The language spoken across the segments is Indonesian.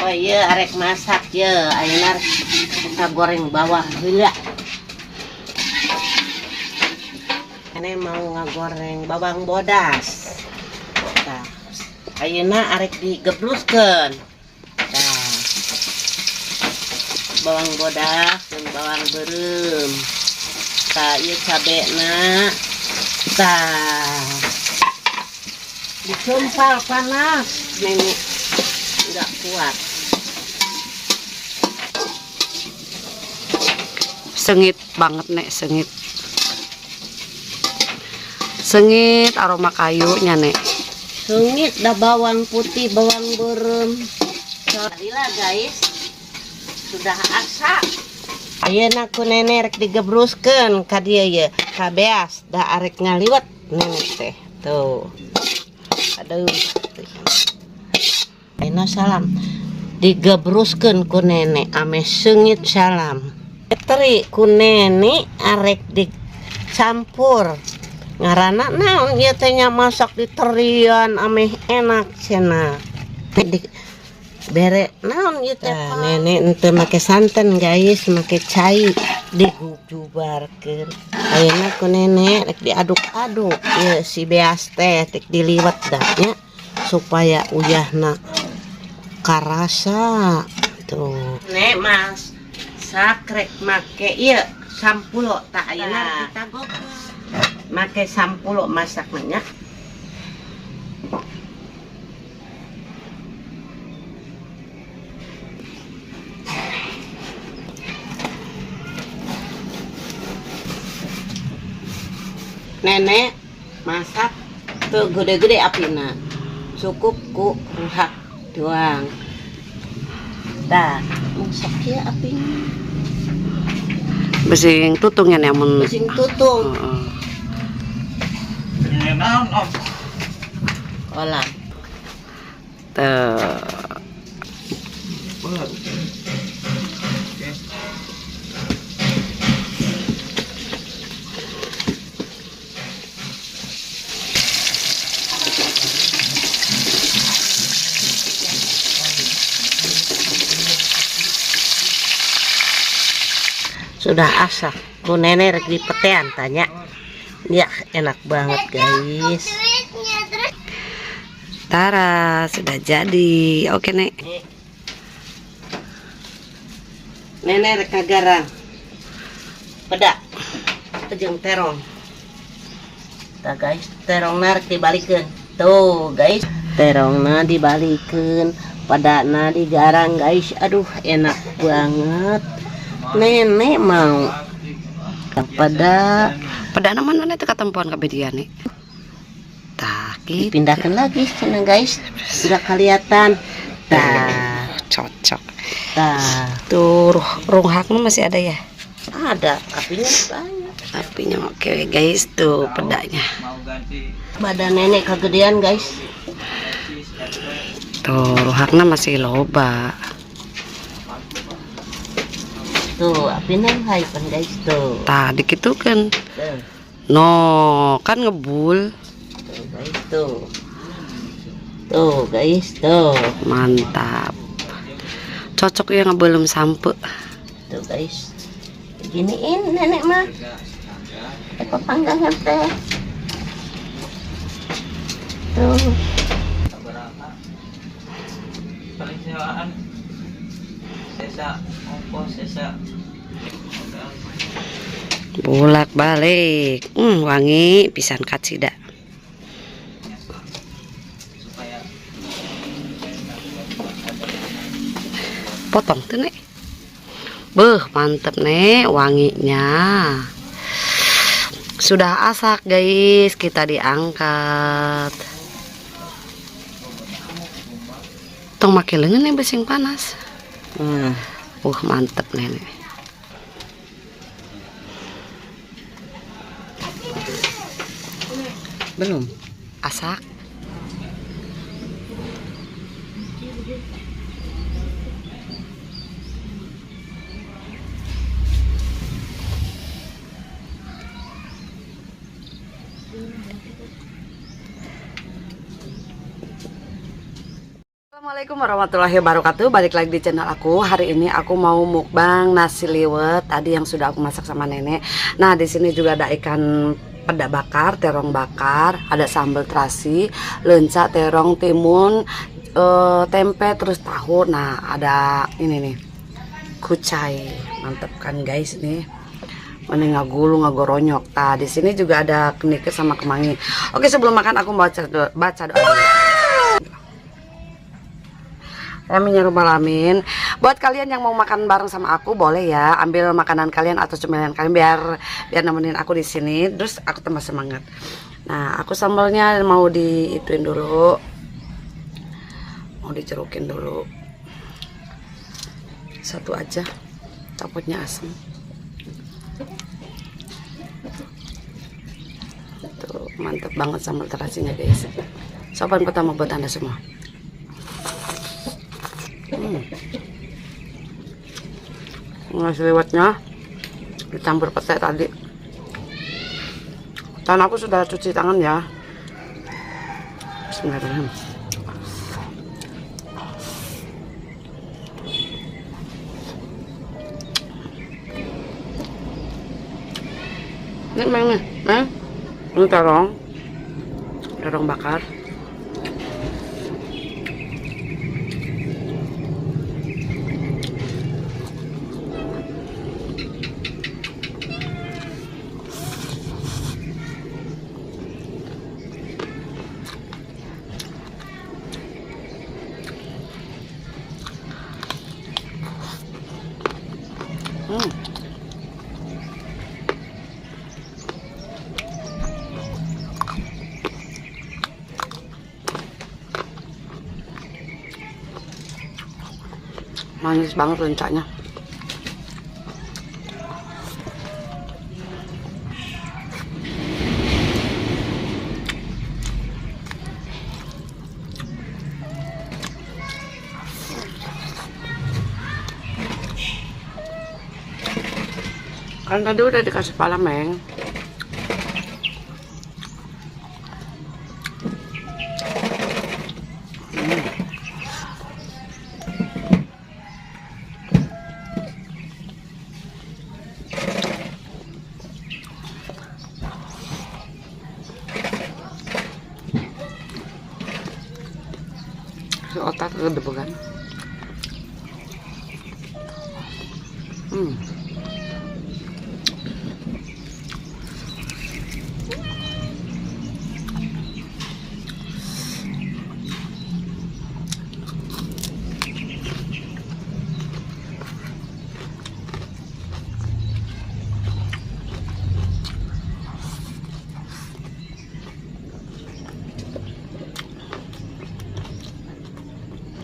Oh iya, arek masak ya. Ayeuna kita goreng bawang heula. Ini mau ngagoreng bawang bodas. Nah, ayeuna arek digebruskeun. Nah, bawang bodas dan bawang beureum. Tah ieu cabena. Tah disumpal panas, nenek nggak kuat. Sengit banget nek, sengit. Sengit aroma kayunya nek. Sengit dah bawang putih, bawang beureum. Jadilah guys, sudah asak. Ayeuna ku nenek rek digebruskeun ka dieu ye, ka beas da arek ngaliwat nenek teh. Tuh. Aduh. Ayeuna salam digebruskeun ku nenek ame sengit salam. Teri ku nenek arek dicampur. Ngaranna naon ieu teh nya masak di terian ame enak cenah. Bere naon ieu teh nenek teu make santen guys, make cai digujubarkeun. Ayeuna ku nenek rek diaduk-aduk ieu si beas teh tek diliwet dah nya supaya uyahna karasa. Tuh. Nek Mas sakrek make ieu sampulo tak ayeuna kita gogos. Make sampulo masaknya. Nenek masak tuh gede-gede apina. Cukup ku ruhak doang. Dah, masak ya apinya. Besing tutungnya nek mun. Besing tutung. Olah. Tuh. Sudah asak. Ku nenek rek dipetean tanya. Ya, enak banget guys. Tara, sudah jadi. Oke, Nek. Nenek rek ngagarang. Peda. Jeung terong. Tah guys, terongna rek dibalikeun. Tuh, guys, terongna dibalikeun, pedana digarang guys. Aduh, enak banget. Nenek mau pada Mana nek teka tempuan kabedian nek. Tah, gitu. dipindahkan lagi sana guys. Sudah kelihatan. Tah, Cocok. tah. Tuh, runghaknya masih ada ya? Ada, apinya banyak. Apinya oke guys, tuh pedanya. Badan nenek kegedean guys. Tuh, runghaknya masih loba. Tuh, apinya haipan guys tuh. Tah, dikitu kan. Tuh, No, kan ngebul. tuh guys tuh. Tuh guys tuh. Mantap. Cocok ya ngebelum sampe. Tuh guys. Giniin nenek mah. Eko panggangan teh. Tuh. Paling sewaan sesa ongkos sesa Bolak balik. Wangi pisan kacida. supaya Potong tuh nek. Beuh, mantep nek wanginya. Sudah asak guys, kita diangkat. Tong make leungeun nih besing panas. Mantep nenek. Belum. Asak. Assalamualaikum warahmatullahi wabarakatuh. Balik lagi di channel aku. Hari ini aku mau mukbang nasi liwet tadi yang sudah aku masak sama nenek. Nah, di sini juga ada ikan peda bakar, terong bakar, ada sambal terasi, lenca, terong, timun, tempe, terus tahu. Nah, ada ini nih, kucai. Mantep kan guys nih. Ini ngagulu ngagoronyok. Nah, di sini juga ada kenikir sama kemangi. Oke, sebelum makan aku baca doa dulu. Amin ya rabbal alamin. Buat kalian yang mau makan bareng sama aku boleh ya, ambil makanan kalian atau cemilan kalian biar nemenin aku di sini. Terus aku tambah semangat. Nah, aku sambalnya mau diituin dulu, mau dicerukin dulu. Satu aja, takutnya asam. Tuh, mantep banget sambal terasinya guys. Sopan pertama buat anda semua. Nasi liwetnya dicampur pete tadi. Dan aku sudah cuci tangan ya. Bismillahirrahmanirrahim. Ini terong bakar. Manis banget lencanya. Kan tadi udah dikasih palameng. Si otak kegedebegan.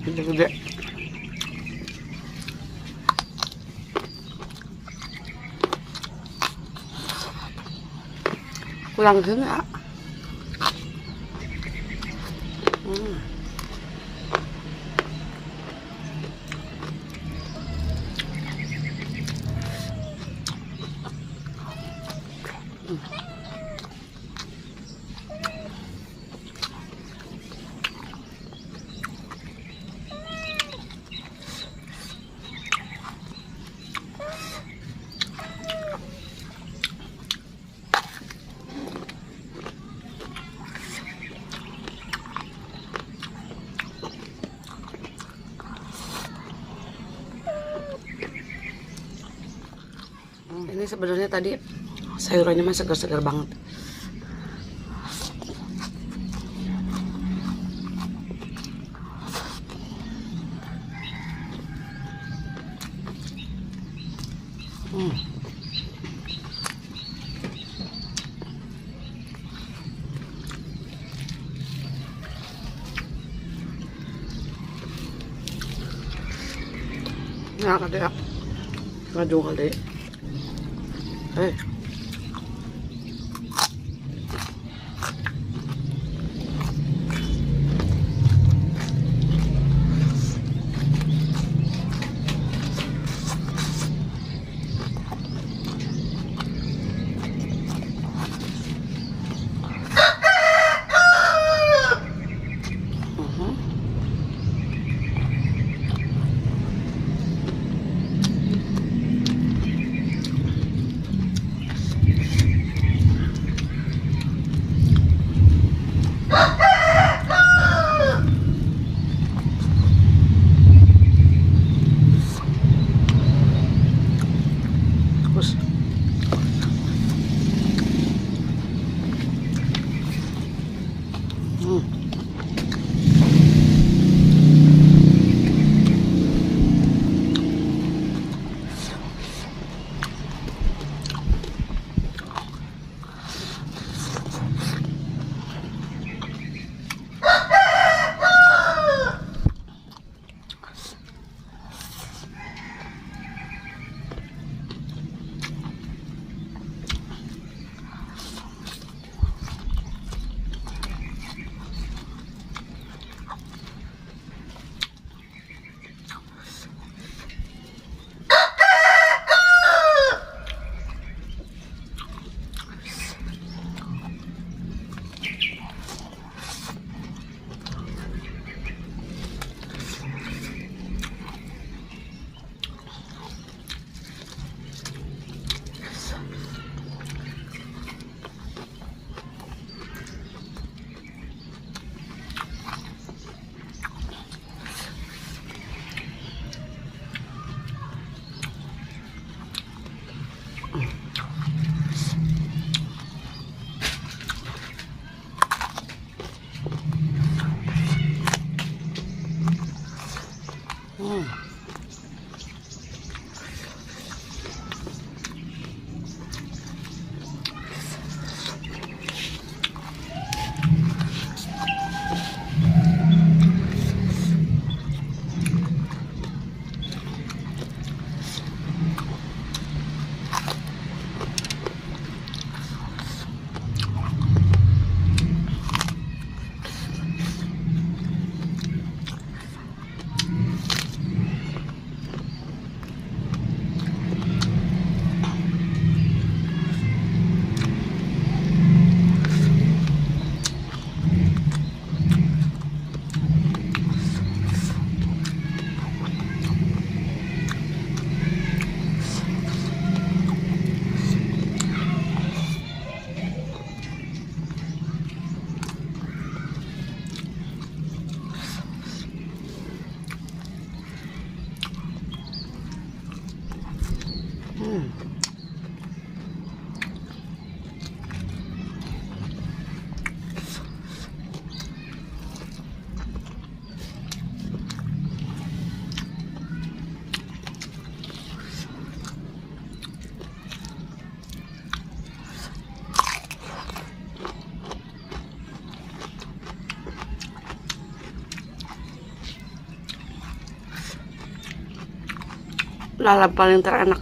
Gede-gede. Pulang sini ya. Ini sebenarnya tadi sayurannya mah segar-segar banget. Nah, kada ngadu kali. lalap paling terenak.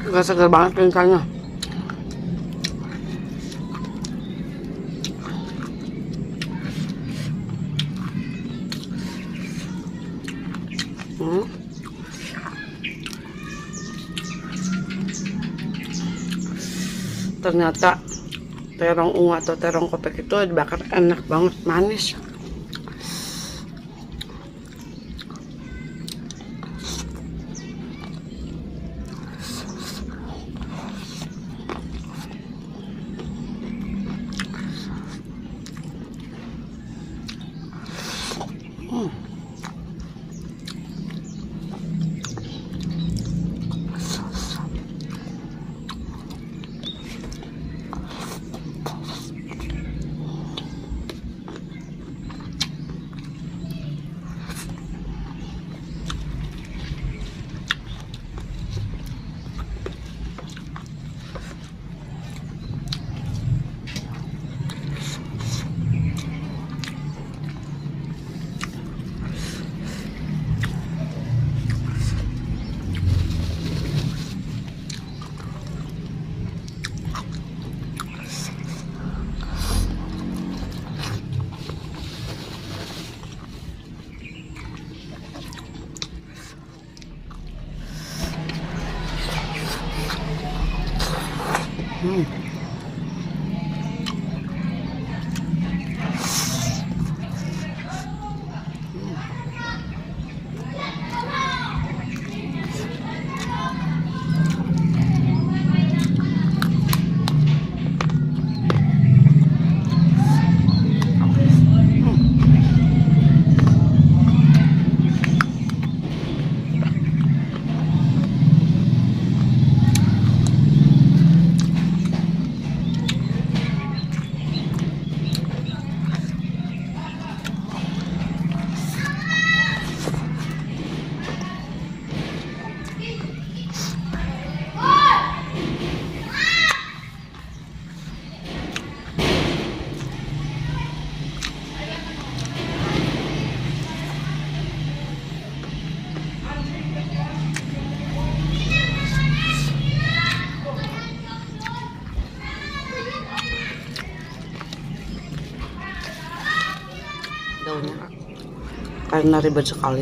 Gak segar banget keringkannya. Ternyata terong ungu atau terong kopek itu dibakar enak banget, manis. Daunnya karena ribet sekali.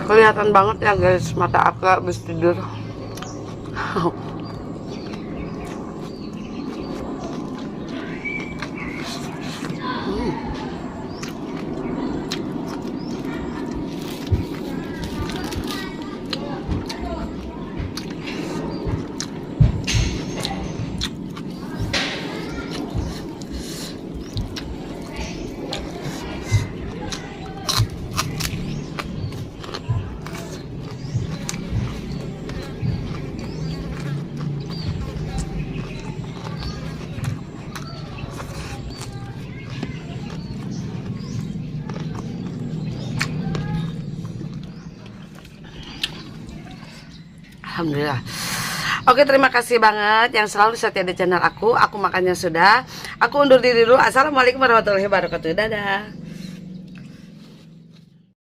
Kelihatan banget ya guys, mata aku habis tidur. Alhamdulillah. Oke, terima kasih banget yang selalu setia di channel aku. Aku makannya sudah. Aku undur diri dulu. Assalamualaikum warahmatullahi wabarakatuh. Dadah.